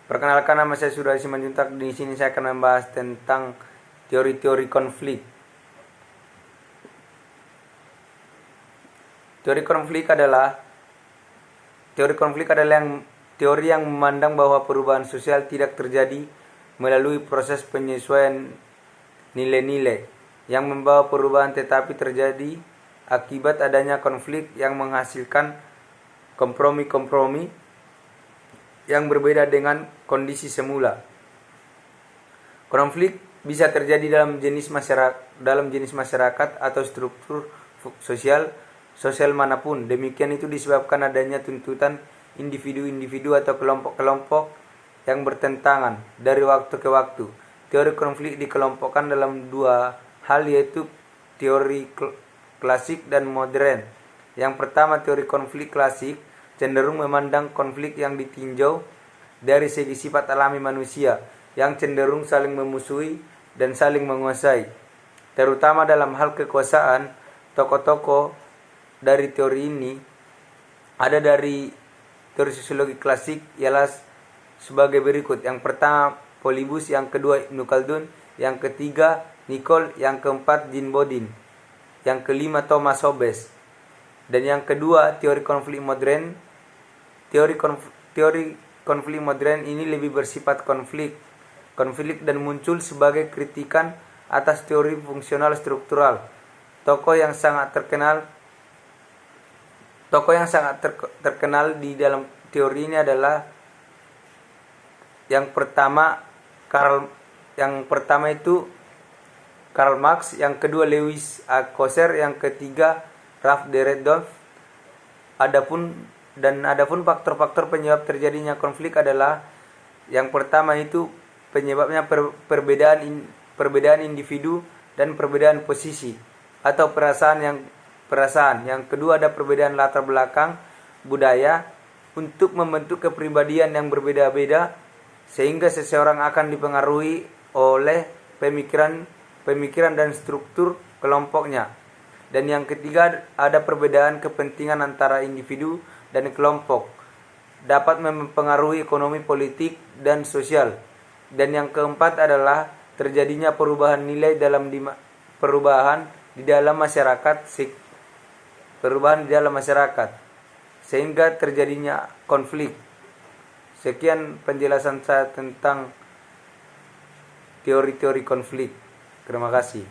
Perkenalkan, nama saya Sudarsi Manjuntak. Di sini saya akan membahas tentang teori-teori konflik. Teori konflik adalah teori yang memandang bahwa perubahan sosial tidak terjadi melalui proses penyesuaian nilai-nilai yang membawa perubahan, tetapi terjadi akibat adanya konflik yang menghasilkan kompromi-kompromi yang berbeda dengan kondisi semula. Konflik bisa terjadi dalam jenis masyarakat atau struktur sosial manapun. Demikian itu disebabkan adanya tuntutan individu-individu atau kelompok-kelompok yang bertentangan dari waktu ke waktu. Teori konflik dikelompokkan dalam dua hal, yaitu teori klasik dan modern. Yang pertama, teori konflik klasik cenderung memandang konflik yang ditinjau dari segi sifat alami manusia yang cenderung saling memusuhi dan saling menguasai. Terutama dalam hal kekuasaan, tokoh-tokoh dari teori ini ada dari teori sosiologi klasik ialah sebagai berikut. Yang pertama Polybus, yang kedua Ibnu Khaldun, yang ketiga Nicole, yang keempat Jean Bodin, yang kelima Thomas Hobbes. Dan yang kedua teori konflik modern. Teori konflik modern ini lebih bersifat konflik dan muncul sebagai kritikan atas teori fungsional struktural. Tokoh yang sangat terkenal di dalam teori ini adalah yang pertama itu Karl Marx, yang kedua Lewis Althusser, yang ketiga Ralph Dahrendorf. Adapun faktor-faktor penyebab terjadinya konflik adalah yang pertama itu penyebabnya perbedaan individu dan perbedaan posisi atau perasaan. Yang kedua ada perbedaan latar belakang budaya untuk membentuk kepribadian yang berbeda-beda, sehingga seseorang akan dipengaruhi oleh pemikiran dan struktur kelompoknya. Dan yang ketiga ada perbedaan kepentingan antara individu dan kelompok, dapat mempengaruhi ekonomi, politik, dan sosial. Dan yang keempat adalah terjadinya perubahan di dalam masyarakat sehingga terjadinya konflik. Sekian penjelasan saya tentang teori-teori konflik. Terima kasih.